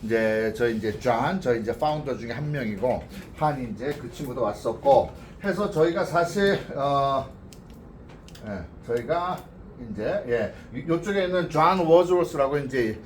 이제 저 이제 저 이제 파운더 중에 한 명이고 한 이제 그 친구도 왔었고 해서 저희가 사실 저희가 이제 요쪽에는 존 워즈워스라고 이제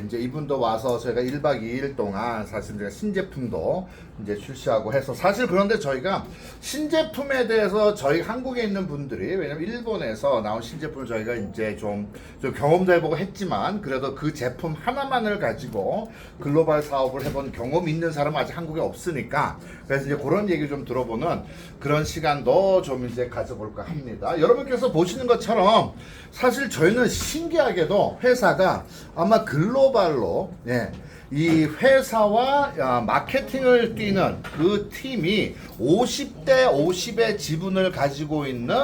이제 이분도 와서 저희가 1박 2일 동안 사실 이제 신제품도 이제 출시하고 해서 사실 그런데 저희가 신제품에 대해서 저희 한국에 있는 분들이 왜냐면 일본에서 나온 신제품을 저희가 이제 좀 경험도 해보고 했지만 그래도 그 제품 하나만을 가지고 글로벌 사업을 해본 경험 있는 사람은 아직 한국에 없으니까 그래서 이제 그런 얘기 좀 들어보는 그런 시간도 좀 이제 가져볼까 합니다. 여러분께서 보시는 것처럼 사실 저희는 신기하게도 회사가 아마 글로벌로 이 회사와 마케팅을 뛰는 그 팀이 50대 50의 지분을 가지고 있는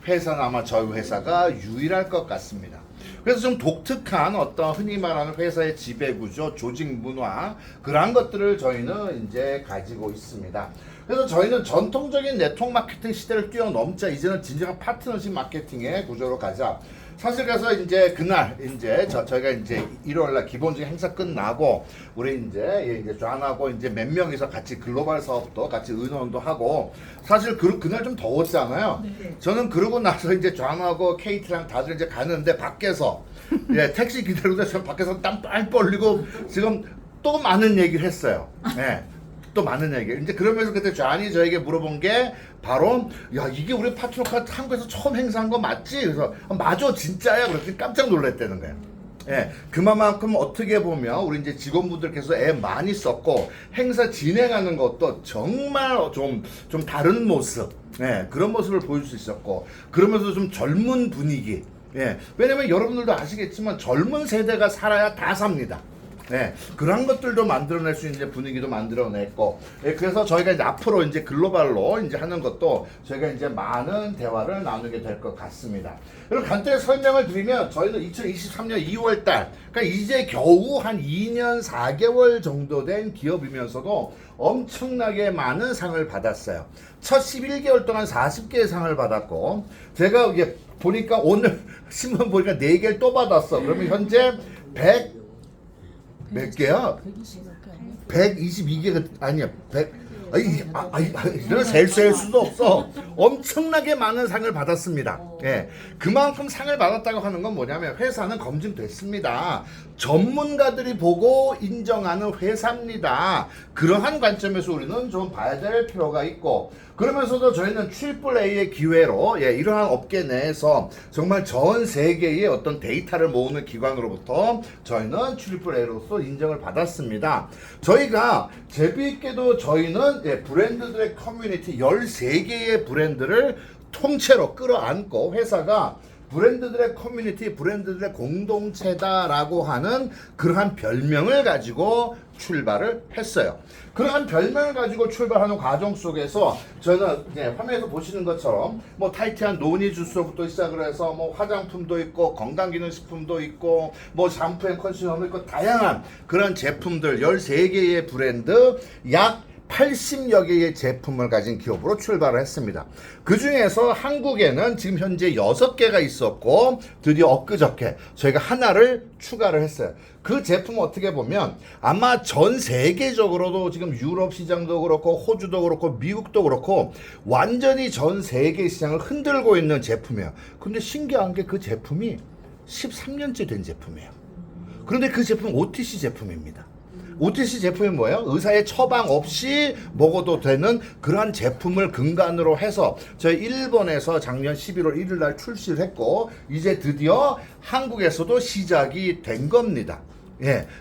회사는 아마 저희 회사가 유일할 것 같습니다. 그래서 좀 독특한 어떤 흔히 말하는 회사의 지배구조, 조직 문화 그런 것들을 저희는 이제 가지고 있습니다. 그래서 저희는 전통적인 네트워크 마케팅 시대를 뛰어넘자 이제는 진정한 파트너십 마케팅의 구조로 가자. 사실 그래서 이제 그날 이제 저희가 이제 일요일날 기본적인 행사 끝나고 우리 이제 존하고 이제 몇 명이서 같이 글로벌 사업도 같이 의논도 하고 사실 그날 좀 더웠잖아요. 네. 저는 그러고 나서 이제 존하고 케이트랑 다들 이제 가는데 밖에서 택시 기다리고 지금 밖에서 땀 빨 벌리고 지금 또 많은 얘기를 했어요. 또 많은 얘기. 이제 그러면서 그때 존이 저에게 물어본 게 바로 야 이게 우리 파트너카드 한국에서 처음 행사한 거 맞지? 그래서 맞아 진짜야. 그랬더니 깜짝 놀랐다는 거예요. 그만큼 어떻게 보면 우리 이제 직원분들께서 애 많이 썼고 행사 진행하는 것도 정말 좀 다른 모습, 그런 모습을 보여줄 수 있었고 그러면서 좀 젊은 분위기. 왜냐면 여러분들도 아시겠지만 젊은 세대가 살아야 다 삽니다. 그런 것들도 만들어낼 수 있는 분위기도 만들어냈고, 그래서 저희가 이제 앞으로 이제 글로벌로 이제 하는 것도 저희가 이제 많은 대화를 나누게 될 것 같습니다. 여러분 간단히 설명을 드리면 저희는 2023년 2월 달, 그러니까 이제 겨우 한 2년 4개월 정도 된 기업이면서도 엄청나게 많은 상을 받았어요. 첫 11개월 동안 40개의 상을 받았고, 제가 이게 보니까 오늘 신문 보니까 4개를 또 받았어. 그러면 현재 몇 개야? 122개가 아니야. 이런 셀 수도 없어. 엄청나게 많은 상을 받았습니다. 그만큼 상을 받았다고 하는 건 뭐냐면 회사는 검증됐습니다. 전문가들이 보고 인정하는 회사입니다. 그러한 관점에서 우리는 좀 봐야 될 필요가 있고 그러면서도 저희는 AAA의 기회로 이러한 업계 내에서 정말 전 세계의 어떤 데이터를 모으는 기관으로부터 저희는 AAA로서 인정을 받았습니다. 저희가 재미있게도 저희는 브랜드들의 커뮤니티 13개의 브랜드를 통째로 끌어안고 회사가 브랜드들의 커뮤니티, 브랜드들의 공동체다라고 하는 그러한 별명을 가지고 출발을 했어요. 그러한 별명을 가지고 출발하는 과정 속에서 저는 화면에서 보시는 것처럼 뭐 타이트한 노니 주스부터 시작을 해서 뭐 화장품도 있고 건강기능식품도 있고 뭐 샴푸 앤 컨디셔너도 있고 다양한 그런 제품들 13개의 브랜드 약 80여 개의 제품을 가진 기업으로 출발을 했습니다. 그 중에서 한국에는 지금 현재 6개가 있었고 드디어 엊그저께 저희가 하나를 추가를 했어요. 그 제품은 어떻게 보면 아마 전 세계적으로도 지금 유럽 시장도 그렇고 호주도 그렇고 미국도 그렇고 완전히 전 세계 시장을 흔들고 있는 제품이에요. 근데 신기한 게 그 제품이 13년째 된 제품이에요. 그런데 그 제품은 OTC 제품입니다. OTC 제품이 뭐예요? 의사의 처방 없이 먹어도 되는 그러한 제품을 근간으로 해서 저희 일본에서 작년 11월 1일 날 출시를 했고 이제 드디어 한국에서도 시작이 된 겁니다.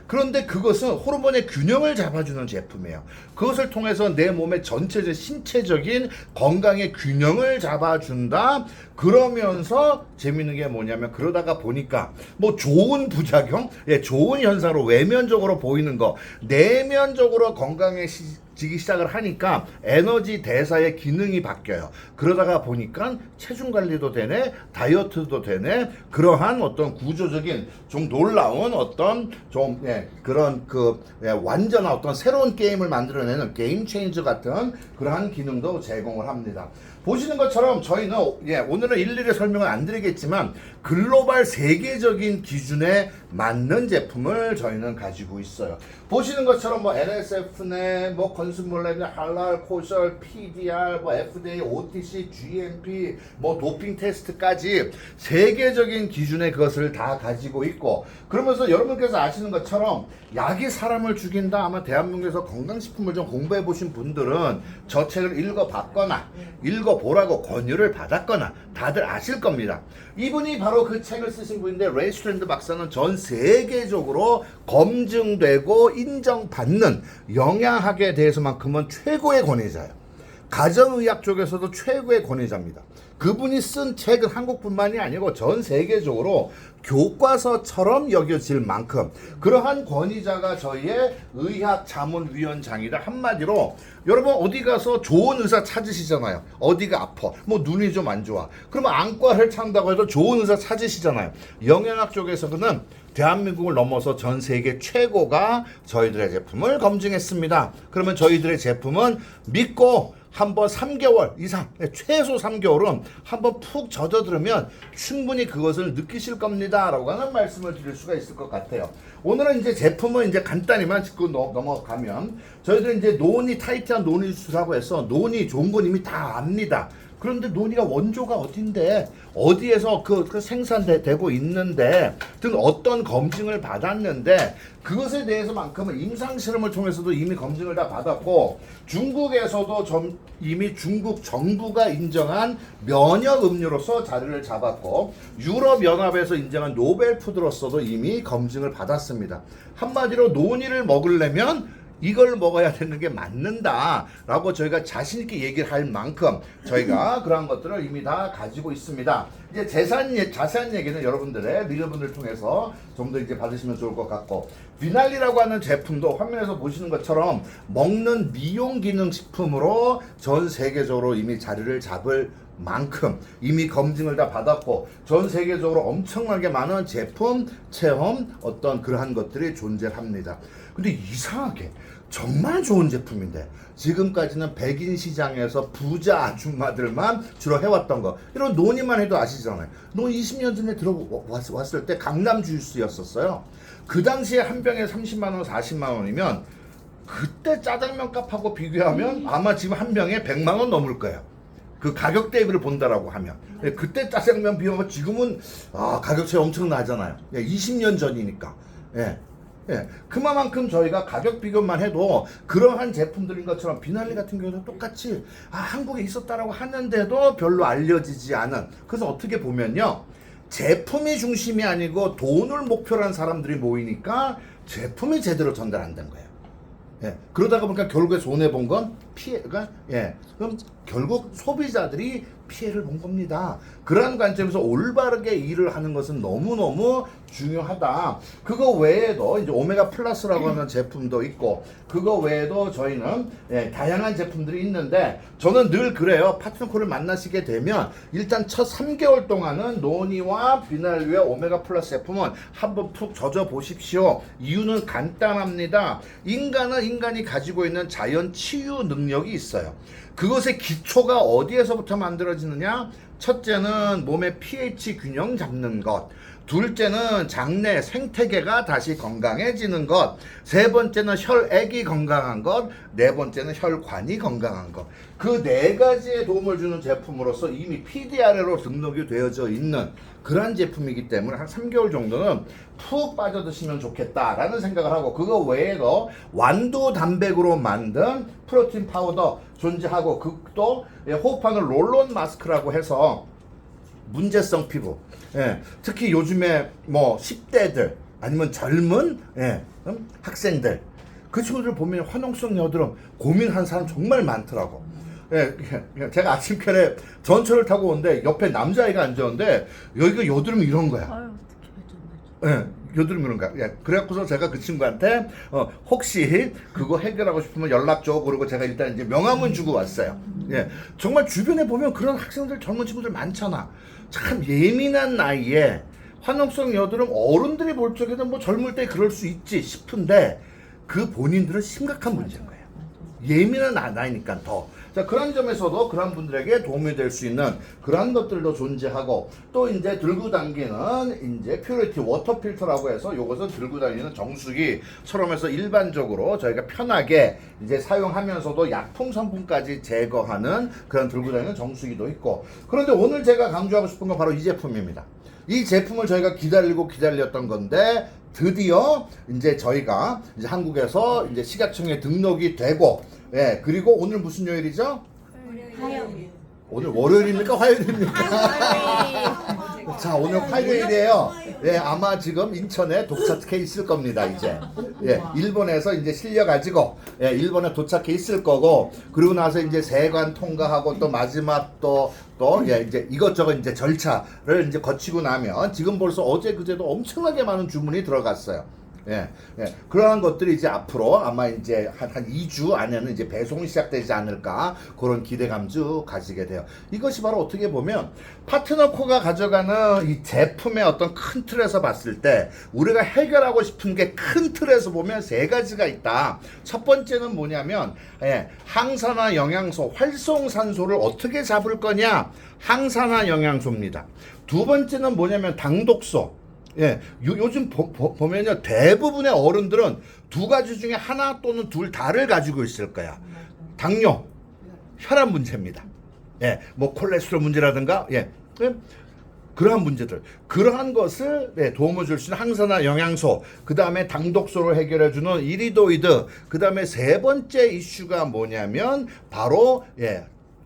그런데 그것은 호르몬의 균형을 잡아주는 제품이에요. 그것을 통해서 내 몸의 전체적 신체적인 건강의 균형을 잡아준다. 그러면서 재밌는 게 뭐냐면 그러다가 보니까 뭐 좋은 부작용, 좋은 현상으로 외면적으로 보이는 거, 내면적으로 건강의 지기 시작을 하니까 에너지 대사의 기능이 바뀌어요. 그러다가 보니까 체중 관리도 되네, 다이어트도 되네, 그러한 어떤 구조적인 좀 놀라운 어떤 좀 그런 완전한 어떤 새로운 게임을 만들어내는 게임 체인저 같은 그러한 기능도 제공을 합니다. 보시는 것처럼 저희는 오늘은 일일이 설명을 안 드리겠지만 글로벌 세계적인 기준에 맞는 제품을 저희는 가지고 있어요. 보시는 것처럼 뭐 NSF네, 뭐 건수몰랩네, 할랄, 코셜, PDR, 뭐 FDA, OTC, GMP, 뭐 도핑 테스트까지 세계적인 기준의 그것을 다 가지고 있고, 그러면서 여러분께서 아시는 것처럼 약이 사람을 죽인다. 아마 대한민국에서 건강식품을 좀 공부해 보신 분들은 저 책을 읽어봤거나 읽어보라고 권유를 받았거나 다들 아실 겁니다. 이분이 바로 그 책을 쓰신 분인데, 레이 스트랜드 박사는 전 세계적으로 검증되고 인정받는 영양학에 대해서만큼은 최고의 권위자예요. 가정의학 쪽에서도 최고의 권위자입니다. 그분이 쓴 책은 한국뿐만이 아니고 전 세계적으로 교과서처럼 여겨질 만큼 그러한 권위자가 저희의 의학자문위원장이다. 한마디로 여러분 어디 가서 좋은 의사 찾으시잖아요. 어디가 아파, 뭐 눈이 좀 안 좋아, 그러면 안과를 찬다고 해도 좋은 의사 찾으시잖아요. 영양학 쪽에서는 대한민국을 넘어서 전 세계 최고가 저희들의 제품을 검증했습니다. 그러면 저희들의 제품은 믿고 한번 3개월 이상, 최소 3개월은 한번 푹 젖어들으면 충분히 그것을 느끼실 겁니다. 라고 하는 말씀을 드릴 수가 있을 것 같아요. 오늘은 이제 제품은 이제 간단히만 짚고 넘어가면, 저희들은 이제 노니, 타이트한 노니 주스라고 해서 노니 좋은 건 이미 다 압니다. 그런데 노니가 원조가 어딘데, 어디에서 그 생산되고 있는데 등 어떤 검증을 받았는데, 그것에 대해서만큼은 임상실험을 통해서도 이미 검증을 다 받았고, 중국에서도 이미 중국 정부가 인정한 면역 음료로서 자리를 잡았고, 유럽연합에서 인정한 노벨 푸드로서도 이미 검증을 받았습니다. 한마디로 노니를 먹으려면 이걸 먹어야 되는 게 맞는다 라고 저희가 자신있게 얘기를 할 만큼 저희가 그러한 것들을 이미 다 가지고 있습니다. 이제 자세한 얘기는 여러분들의 리더분들 통해서 좀 더 이제 받으시면 좋을 것 같고, 비날리라고 하는 제품도 화면에서 보시는 것처럼 먹는 미용 기능 식품으로 전 세계적으로 이미 자리를 잡을 만큼 이미 검증을 다 받았고, 전 세계적으로 엄청나게 많은 제품, 체험, 어떤 그러한 것들이 존재합니다. 근데 이상하게 정말 좋은 제품인데 지금까지는 백인 시장에서 부자 아줌마들만 주로 해왔던 거, 이런 노니만 해도 아시잖아요. 노니 20년 전에 들어왔을 때 강남 주스였었어요. 그 당시에 한 병에 30만원, 40만원이면 그때 짜장면 값하고 비교하면 아마 지금 한 병에 100만원 넘을 거예요. 그 가격 대비를 본다라고 하면. 그때 짜장면 비용은 지금은 가격 차이 엄청 나잖아요. 20년 전이니까. 그만큼 저희가 가격 비교만 해도 그러한 제품들인 것처럼 비날리 같은 경우도 똑같이 한국에 있었다라고 하는데도 별로 알려지지 않은, 그래서 어떻게 보면요, 제품이 중심이 아니고 돈을 목표로 한 사람들이 모이니까 제품이 제대로 전달 안 된 거예요. 그러다가 보니까 결국에 손해본 건 피해가, 그럼 결국 소비자들이 피해를 본 겁니다. 그러한 관점에서 올바르게 일을 하는 것은 너무너무 중요하다. 그거 외에도 이제 오메가 플러스라고 하는 제품도 있고, 그거 외에도 저희는 다양한 제품들이 있는데, 저는 늘 그래요. 파트너코를 만나시게 되면 일단 첫 3개월 동안은 노니와 비날리와 오메가 플러스 제품은 한번 푹 젖어 보십시오. 이유는 간단합니다. 인간은 인간이 가지고 있는 자연 치유 능력이 있어요. 그것의 기초가 어디에서부터 만들어지느냐? 첫째는 몸의 pH 균형 잡는 것, 둘째는 장내 생태계가 다시 건강해지는 것, 세 번째는 혈액이 건강한 것, 네 번째는 혈관이 건강한 것. 그 네 가지에 도움을 주는 제품으로서 이미 PDR로 등록이 되어져 있는 그런 제품이기 때문에 한 3개월 정도는 푹 빠져드시면 좋겠다라는 생각을 하고, 그거 외에도 완두 단백으로 만든 프로틴 파우더 존재하고, 그것도 호흡하는 롤론 마스크라고 해서 문제성 피부, 특히 요즘에 뭐 10대들 아니면 젊은 학생들, 그 친구들 보면 화농성 여드름 고민하는 사람 정말 많더라고. 제가 아침결에 전철을 타고 오는데 옆에 남자아이가 앉았는데 여기가 여드름이 이런 거야. 아유, 어떻게 좀 여드름이 그런가? 예. 그래갖고서 제가 그 친구한테 혹시 그거 해결하고 싶으면 연락 줘. 그러고 제가 일단 이제 명함은 주고 왔어요. 예. 정말 주변에 보면 그런 학생들, 젊은 친구들 많잖아. 참 예민한 나이에 화농성 여드름 어른들이 볼 적에는 뭐 젊을 때 그럴 수 있지 싶은데 그 본인들은 심각한 문제인 거예요. 예민한 나이니까 더. 자, 그런 점에서도 그런 분들에게 도움이 될 수 있는 그런 것들도 존재하고 또 이제 들고 다니는 이제 퓨리티 워터 필터라고 해서 이것은 들고 다니는 정수기처럼 해서 일반적으로 저희가 편하게 이제 사용하면서도 약품 성분까지 제거하는 그런 들고 다니는 정수기도 있고 그런데 오늘 제가 강조하고 싶은 건 바로 이 제품입니다. 이 제품을 저희가 기다렸던 건데 드디어 이제 저희가 이제 한국에서 이제 식약청에 등록이 되고 예, 그리고 오늘 무슨 요일이죠? 화요일. 오늘 월요일입니까? 화요일입니까? 자, 오늘 화요일이에요. 예, 아마 지금 인천에 도착해 있을 겁니다, 이제. 예, 일본에서 이제 실려가지고, 예, 일본에 도착해 있을 거고, 그리고 나서 이제 세관 통과하고 또 마지막 예, 이제 이것저것 이제 절차를 이제 거치고 나면 지금 벌써 어제 그제도 엄청나게 많은 주문이 들어갔어요. 예, 예. 그러한 것들이 이제 앞으로 아마 이제 한 2주 안에는 이제 배송이 시작되지 않을까 그런 기대감도 가지게 돼요. 이것이 바로 어떻게 보면 파트너코가 가져가는 이 제품의 어떤 큰 틀에서 봤을 때 우리가 해결하고 싶은 게 큰 틀에서 보면 세 가지가 있다. 첫 번째는 뭐냐면 예, 항산화 영양소, 활성산소를 어떻게 잡을 거냐? 항산화 영양소입니다. 두 번째는 뭐냐면 당독소. 예, 요즘 보면요 대부분의 어른들은 두 가지 중에 하나 또는 둘 다를 가지고 있을 거야. 당뇨, 혈압 문제입니다. 예, 뭐 콜레스테롤 문제라든가, 예, 그러한 문제들, 그러한 것을 도움을 줄 수 있는 항산화 영양소, 그 다음에 당독소를 해결해주는 이리도이드, 그 다음에 세 번째 이슈가 뭐냐면 바로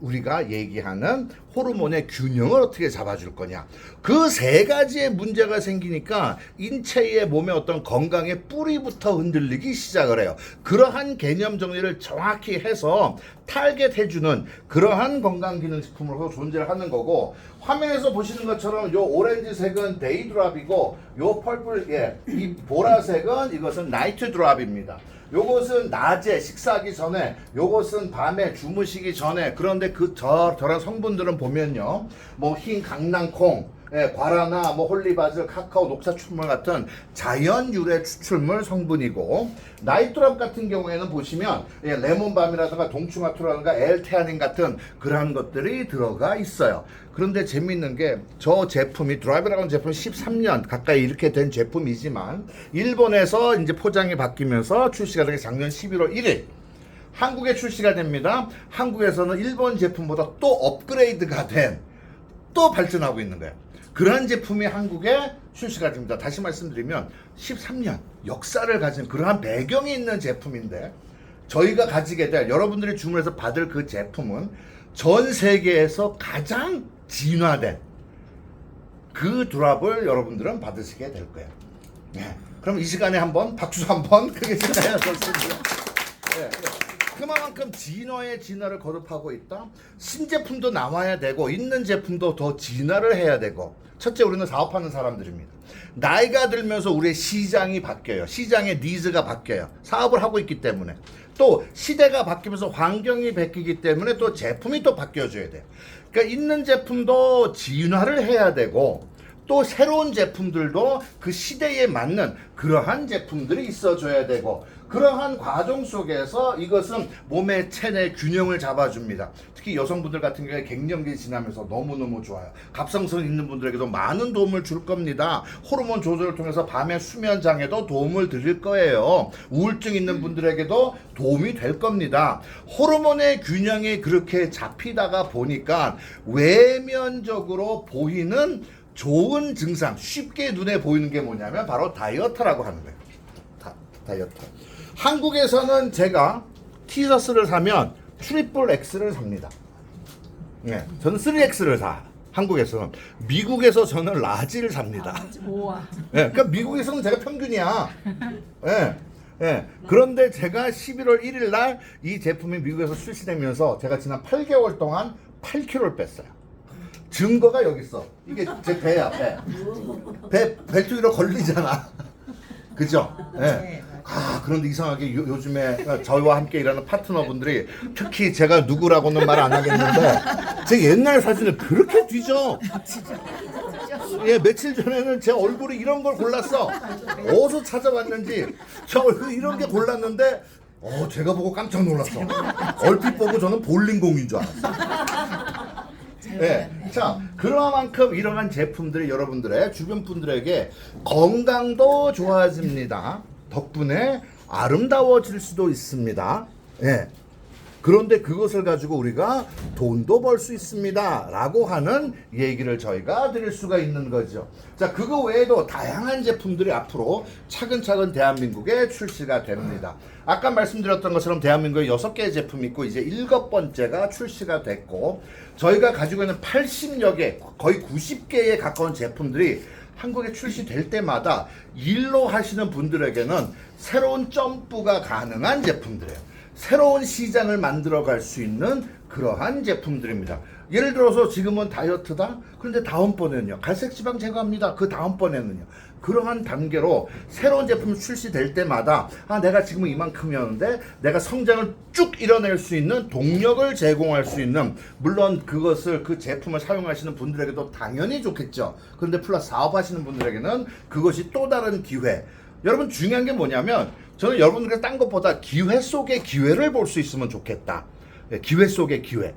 우리가 얘기하는 호르몬의 균형을 어떻게 잡아줄 거냐. 그 세 가지의 문제가 생기니까 인체의 몸의 어떤 건강의 뿌리부터 흔들리기 시작을 해요. 그러한 개념 정리를 정확히 해서 타겟해주는 그러한 건강기능식품으로서 존재를 하는 거고, 화면에서 보시는 것처럼 요 오렌지색은 데이드랍이고 요 펄플, 이 보라색은 이것은 나이트 드랍입니다. 요것은 낮에 식사하기 전에, 요것은 밤에 주무시기 전에. 그런데 저런 성분들은 보면요, 뭐 흰 강낭콩, 과라나 뭐 홀리바질, 카카오, 녹사출물 같은 자연 유래 추출물 성분이고, 나이트랍 같은 경우에는 보시면 레몬밤이라든가 동충하초라든가 엘테아닌 같은 그러한 것들이 들어가 있어요. 그런데 재미있는 게 저 제품이 드라이브라고 하는 제품은 13년 가까이 이렇게 된 제품이지만 일본에서 이제 포장이 바뀌면서 출시가 된 게 작년 11월 1일 한국에 출시가 됩니다. 한국에서는 일본 제품보다 또 업그레이드가 된, 또 발전하고 있는 거예요. 그러한 제품이 한국에 출시가 됩니다. 다시 말씀드리면 13년 역사를 가진 그러한 배경이 있는 제품인데, 저희가 가지게 될, 여러분들이 주문해서 받을 그 제품은 전 세계에서 가장 진화된 그 드랍을 여러분들은 받으시게 될 거예요. 그럼 이 시간에 한번 박수 한번 크게 치나요? 좋습니다. 그만큼 진화의 진화를 거듭하고 있다. 신제품도 나와야 되고 있는 제품도 더 진화를 해야 되고. 첫째, 우리는 사업하는 사람들입니다. 나이가 들면서 우리의 시장이 바뀌어요. 시장의 니즈가 바뀌어요. 사업을 하고 있기 때문에. 또 시대가 바뀌면서 환경이 바뀌기 때문에 또 제품이 또 바뀌어줘야 돼요. 그러니까 있는 제품도 진화를 해야 되고, 또 새로운 제품들도 그 시대에 맞는 그러한 제품들이 있어줘야 되고, 그러한 과정 속에서 이것은 몸의 체내 균형을 잡아줍니다. 특히 여성분들 같은 경우에 갱년기 지나면서 너무너무 좋아요. 갑상선 있는 분들에게도 많은 도움을 줄 겁니다. 호르몬 조절을 통해서 밤의 수면 장애도 도움을 드릴 거예요. 우울증 있는 분들에게도 도움이 될 겁니다. 호르몬의 균형이 그렇게 잡히다가 보니까 외면적으로 보이는 좋은 증상, 쉽게 눈에 보이는 게 뭐냐면 바로 다이어트라고 하는 거예요. 다이어트. 한국에서는 제가 티셔츠를 사면 트리플 X를 삽니다. 저는 3X를 사. 한국에서는. 미국에서 저는 라지를 삽니다. 그러니까 미국에서는 제가 평균이야. 그런데 제가 11월 1일 날 이 제품이 미국에서 출시되면서 제가 지난 8개월 동안 8kg를 뺐어요. 증거가 여기 있어. 이게 제 배야, 배. 벨트 위로 걸리잖아. 그죠? 예. 네, 아, 그런데 이상하게 요즘에 저희와 함께 일하는 파트너분들이 특히 제가 누구라고는 말 안 하겠는데 제 옛날 사진을 그렇게 뒤져. 예, 며칠 전에는 제 얼굴이 이런 걸 골랐어. 어디서 찾아봤는지 저 얼굴 이런 게 골랐는데 제가 보고 깜짝 놀랐어. 얼핏 보고 저는 볼링공인 줄 알았어. 네. 자, 그만큼 이러한 제품들이 여러분들의 주변 분들에게 건강도 좋아집니다. 덕분에 아름다워질 수도 있습니다. 예. 그런데 그것을 가지고 우리가 돈도 벌 수 있습니다 라고 하는 얘기를 저희가 드릴 수가 있는 거죠. 자, 그거 외에도 다양한 제품들이 앞으로 차근차근 대한민국에 출시가 됩니다. 아까 말씀드렸던 것처럼 대한민국에 6개의 제품이 있고 이제 7번째가 출시가 됐고 저희가 가지고 있는 80여 개 거의 90개에 가까운 제품들이 한국에 출시될 때마다 일로 하시는 분들에게는 새로운 점프가 가능한 제품들이에요. 새로운 시장을 만들어 갈 수 있는 그러한 제품들입니다. 예를 들어서 지금은 다이어트다? 그런데 다음번에는요. 갈색지방 제거합니다. 그 다음번에는요. 그러한 단계로 새로운 제품이 출시될 때마다 내가 지금은 이만큼이었는데 내가 성장을 쭉 이뤄낼 수 있는 동력을 제공할 수 있는 물론 그것을 그 제품을 사용하시는 분들에게도 당연히 좋겠죠. 그런데 플러스 사업하시는 분들에게는 그것이 또 다른 기회. 여러분 중요한 게 뭐냐면 저는 여러분들께서 딴 것보다 기회 속의 기회를 볼 수 있으면 좋겠다. 예, 기회 속의 기회.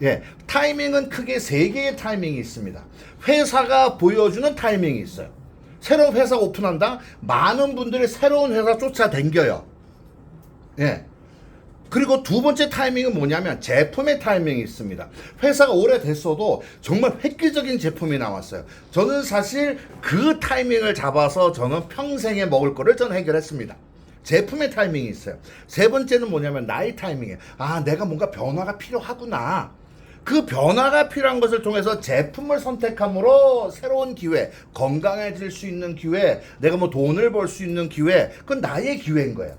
예, 타이밍은 크게 3개의 타이밍이 있습니다. 회사가 보여주는 타이밍이 있어요. 새로운 회사가 오픈한다? 많은 분들이 새로운 회사 쫓아다녀요. 예. 그리고 두 번째 타이밍은 뭐냐면 제품의 타이밍이 있습니다. 회사가 오래됐어도 정말 획기적인 제품이 나왔어요. 저는 사실 그 타이밍을 잡아서 저는 평생에 먹을 거를 저는 해결했습니다. 제품의 타이밍이 있어요. 세 번째는 뭐냐면 나의 타이밍이에요. 내가 뭔가 변화가 필요하구나. 그 변화가 필요한 것을 통해서 제품을 선택함으로 새로운 기회, 건강해질 수 있는 기회, 내가 뭐 돈을 벌 수 있는 기회, 그건 나의 기회인 거예요.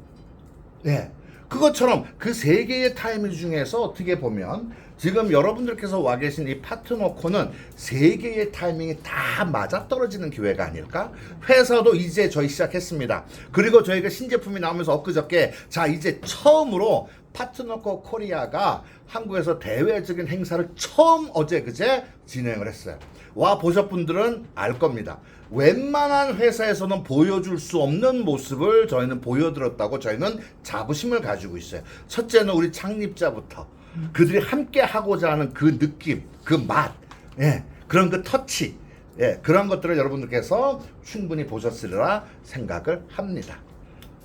네. 그것처럼 그 3개의 타이밍 중에서 어떻게 보면 지금 여러분들께서 와 계신 이 파트너코는 3개의 타이밍이 다 맞아떨어지는 기회가 아닐까? 회사도 이제 저희 시작했습니다. 그리고 저희가 신제품이 나오면서 엊그저께 자 이제 처음으로 파트너코 코리아가 한국에서 대외적인 행사를 처음 어제 그제 진행을 했어요. 와 보셨 분들은 알 겁니다. 웬만한 회사에서는 보여줄 수 없는 모습을 저희는 보여드렸다고 저희는 자부심을 가지고 있어요. 첫째는 우리 창립자부터 그들이 함께 하고자 하는 그 느낌, 그 맛, 예, 그런 그 터치, 예, 그런 것들을 여러분들께서 충분히 보셨으리라 생각을 합니다.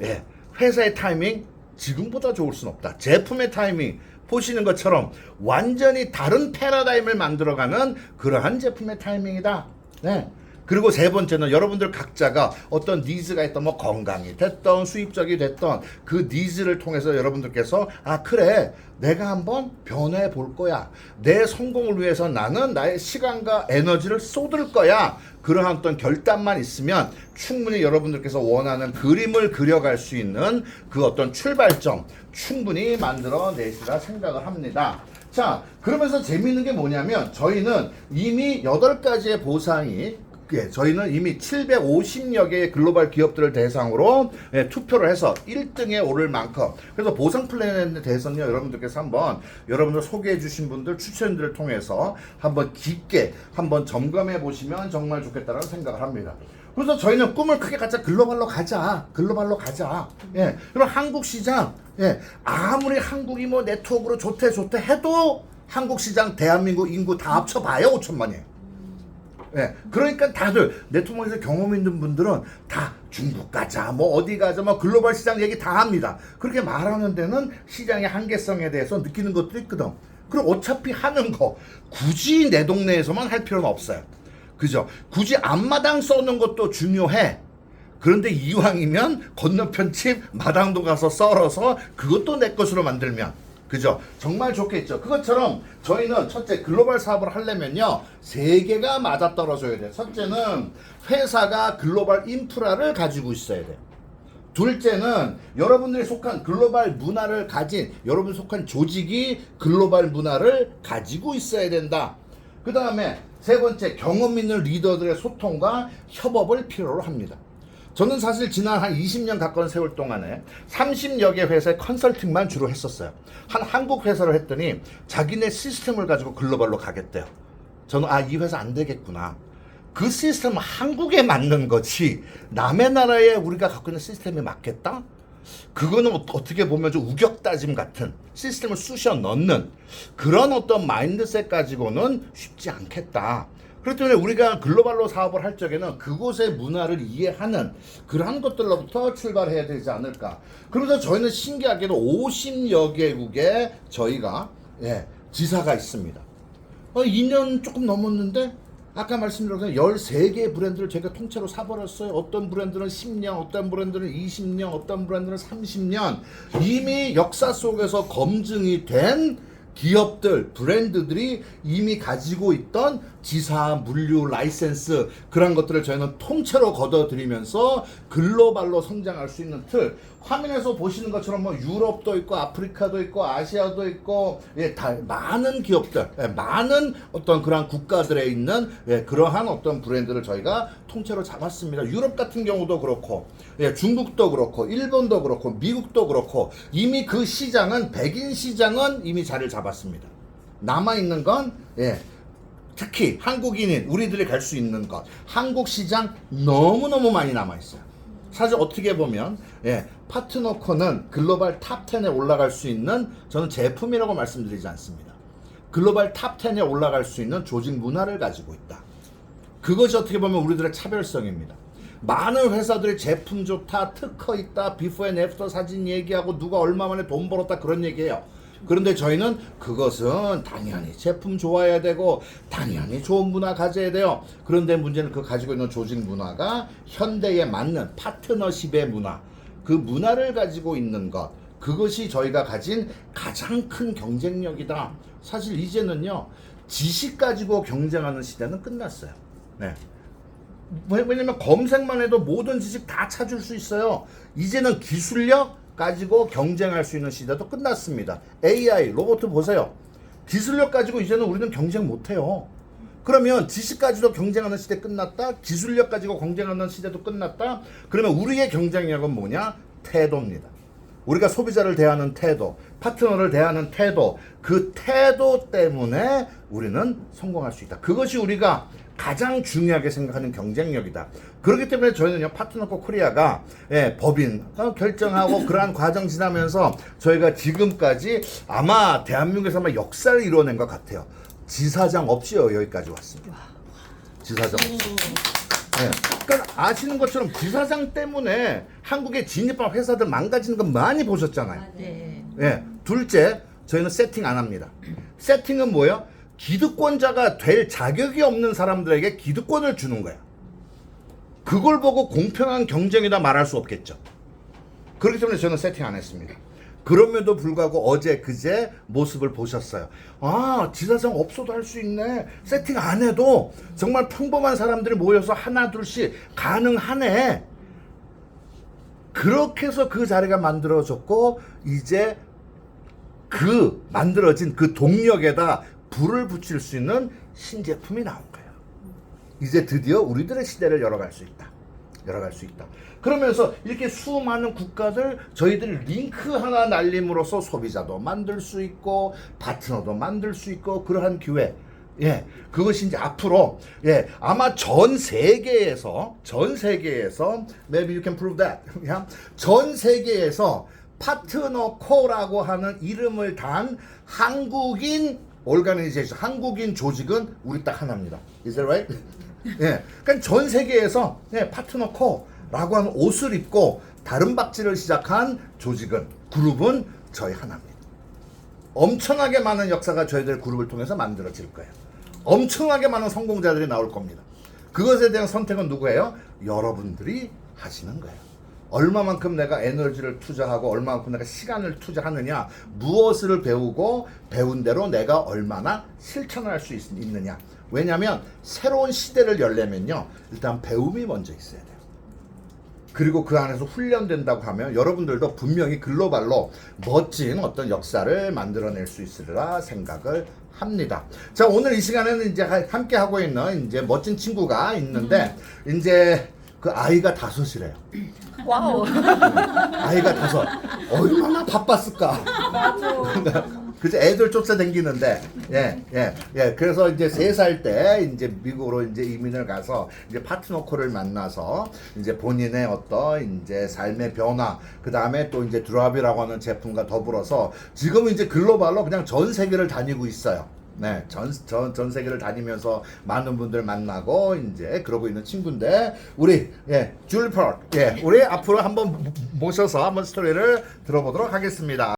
예, 회사의 타이밍 지금보다 좋을 순 없다. 제품의 타이밍 보시는 것처럼 완전히 다른 패러다임을 만들어가는 그러한 제품의 타이밍이다. 네. 그리고 세 번째는 여러분들 각자가 어떤 니즈가 있던 뭐 건강이 됐던 수입적이 됐던 그 니즈를 통해서 여러분들께서 그래 내가 한번 변해 볼 거야. 내 성공을 위해서 나는 나의 시간과 에너지를 쏟을 거야. 그러한 어떤 결단만 있으면 충분히 여러분들께서 원하는 그림을 그려갈 수 있는 그 어떤 출발점 충분히 만들어내시라 생각을 합니다. 자, 그러면서 재미있는 게 뭐냐면 저희는 이미 8가지의 보상이 저희는 이미 750여 개의 글로벌 기업들을 대상으로 투표를 해서 1등에 오를 만큼 그래서 보상 플랜에 대해서는요 여러분들께서 한번 여러분들 소개해 주신 분들 추천들을 통해서 한번 깊게 한번 점검해 보시면 정말 좋겠다는 생각을 합니다. 그래서 저희는 꿈을 크게 갖자. 글로벌로 가자. 예. 그럼 한국 시장 아무리 한국이 뭐 네트워크로 좋대 해도 한국 시장 대한민국 인구 다 합쳐봐야 5천만이에요. 예, 그러니까 다들 네트워크에서 경험 있는 분들은 다 중국 가자, 뭐 어디 가자, 뭐 글로벌 시장 얘기 다 합니다. 그렇게 말하는 데는 시장의 한계성에 대해서 느끼는 것도 있거든. 그럼 어차피 하는 거 굳이 내 동네에서만 할 필요는 없어요. 그죠? 굳이 앞마당 써는 것도 중요해. 그런데 이왕이면 건너편 집 마당도 가서 썰어서 그것도 내 것으로 만들면 그죠? 정말 좋겠죠. 그것처럼 저희는 첫째 글로벌 사업을 하려면요 3개가 맞아떨어져야 돼요. 첫째는 회사가 글로벌 인프라를 가지고 있어야 돼요. 둘째는 여러분들이 속한 글로벌 문화를 가진 여러분 속한 조직이 글로벌 문화를 가지고 있어야 된다. 그 다음에 세 번째 경험 있는 리더들의 소통과 협업을 필요로 합니다. 저는 사실 지난 한 20년 가까운 세월 동안에 30여 개 회사의 컨설팅만 주로 했었어요. 한 한국 회사를 했더니 자기네 시스템을 가지고 글로벌로 가겠대요. 저는 이 회사 안 되겠구나. 그 시스템은 한국에 맞는 거지 남의 나라에 우리가 갖고 있는 시스템에 맞겠다? 그거는 어떻게 보면 좀 우격다짐 같은 시스템을 쑤셔 넣는 그런 어떤 마인드셋 가지고는 쉽지 않겠다. 그렇기 때문에 우리가 글로벌로 사업을 할 적에는 그곳의 문화를 이해하는 그러한 것들로부터 출발해야 되지 않을까. 그래서 저희는 신기하게도 50여 개국에 저희가 지사가 있습니다. 2년 조금 넘었는데 아까 말씀드린 13개의 브랜드를 저희가 통째로 사버렸어요. 어떤 브랜드는 10년, 어떤 브랜드는 20년, 어떤 브랜드는 30년. 이미 역사 속에서 검증이 된 기업들, 브랜드들이 이미 가지고 있던 지사, 물류, 라이센스 그런 것들을 저희는 통째로 걷어들이면서 글로벌로 성장할 수 있는 틀. 화면에서 보시는 것처럼 뭐 유럽도 있고 아프리카도 있고 아시아도 있고 다 많은 기업들, 많은 어떤 그런 국가들에 있는 그러한 어떤 브랜드를 저희가 통째로 잡았습니다. 유럽 같은 경우도 그렇고 중국도 그렇고 일본도 그렇고 미국도 그렇고 이미 그 시장은 백인 시장은 이미 자리를 잡았습니다. 남아있는 건 특히 한국인인 우리들이 갈 수 있는 것 한국 시장 너무너무 많이 남아있어요. 사실 어떻게 보면 파트너코는 글로벌 탑 10에 올라갈 수 있는 저는 제품이라고 말씀드리지 않습니다. 글로벌 탑 10에 올라갈 수 있는 조직 문화를 가지고 있다. 그것이 어떻게 보면 우리들의 차별성입니다. 많은 회사들이 제품 좋다, 특허 있다, 비포 앤 애프터 사진 얘기하고 누가 얼마 만에 돈 벌었다 그런 얘기해요. 그런데 저희는 그것은 당연히 제품 좋아야 되고 당연히 좋은 문화 가져야 돼요. 그런데 문제는 그 가지고 있는 조직 문화가 현대에 맞는 파트너십의 문화, 그 문화를 가지고 있는 것, 그것이 저희가 가진 가장 큰 경쟁력이다. 사실 이제는요 지식 가지고 경쟁하는 시대는 끝났어요. 왜냐면 검색만 해도 모든 지식 다 찾을 수 있어요. 이제는 기술력 가지고 경쟁할 수 있는 시대도 끝났습니다. AI, 로봇 보세요. 기술력 가지고 이제는 우리는 경쟁 못해요. 그러면 지식 가지고 경쟁하는 시대 끝났다. 기술력 가지고 경쟁하는 시대도 끝났다. 그러면 우리의 경쟁력은 뭐냐? 태도입니다. 우리가 소비자를 대하는 태도, 파트너를 대하는 태도, 그 태도 때문에 우리는 성공할 수 있다. 그것이 우리가 가장 중요하게 생각하는 경쟁력이다. 그렇기 때문에 저희는요 파트너코 코리아가 법인 결정하고 그러한 과정 지나면서 저희가 지금까지 아마 대한민국에서 아마 역사를 이뤄낸 것 같아요. 지사장 없이요 여기까지 왔습니다. 지사장 없이. 그러니까 아시는 것처럼 지사장 때문에 한국에 진입한 회사들 망가지는 거 많이 보셨잖아요. 둘째, 저희는 세팅 안 합니다. 세팅은 뭐예요? 기득권자가 될 자격이 없는 사람들에게 기득권을 주는 거야. 그걸 보고 공평한 경쟁이다 말할 수 없겠죠. 그렇기 때문에 저는 세팅 안 했습니다. 그럼에도 불구하고 어제 그제 모습을 보셨어요. 지사장 없어도 할 수 있네. 세팅 안 해도 정말 평범한 사람들이 모여서 하나 둘씩 가능하네. 그렇게 해서 그 자리가 만들어졌고 이제 그 만들어진 그 동력에다 불을 붙일 수 있는 신제품이 나온 거예요. 이제 드디어 우리들의 시대를 열어갈 수 있다. 열어갈 수 있다. 그러면서 이렇게 수많은 국가들 저희들이 링크 하나 날림으로써 소비자도 만들 수 있고 파트너도 만들 수 있고 그러한 기회. 그것이 이제 앞으로 아마 전 세계에서 maybe you can prove that. 전 세계에서 파트너 코라고 하는 이름을 단 한국인 오르가니제이션, 한국인 조직은 우리 딱 하나입니다. Is that right? 그러니까 전 세계에서 파트너 코라고 하는 옷을 입고 다른 박질을 시작한 조직은 그룹은 저희 하나입니다. 엄청나게 많은 역사가 저희들 그룹을 통해서 만들어질 거예요. 엄청나게 많은 성공자들이 나올 겁니다. 그것에 대한 선택은 누구예요? 여러분들이 하시는 거예요. 얼마만큼 내가 에너지를 투자하고 얼마만큼 내가 시간을 투자하느냐, 무엇을 배우고 배운 대로 내가 얼마나 실천할 수 있느냐. 왜냐하면 새로운 시대를 열려면요 일단 배움이 먼저 있어야 돼요. 그리고 그 안에서 훈련된다고 하면 여러분들도 분명히 글로벌로 멋진 어떤 역사를 만들어낼 수 있으리라 생각을 합니다. 자, 오늘 이 시간에는 이제 함께 하고 있는 이제 멋진 친구가 있는데 이제 그 아이가 5이래요. 와우. 아이가 5. 얼마나 바빴을까. 맞아. 그래서 애들 쫓아다니는데, 그래서 이제 3살 때 이제 미국으로 이제 이민을 가서 이제 파트너 콜을 만나서 이제 본인의 어떤 이제 삶의 변화, 그 다음에 또 이제 드랍이라고 하는 제품과 더불어서 지금은 이제 글로벌로 그냥 전 세계를 다니고 있어요. 네, 전 세계를 다니면서 많은 분들 만나고 이제 그러고 있는 친구인데 우리 줄리 펄 우리 앞으로 한번 모셔서 한번 스토리를 들어보도록 하겠습니다.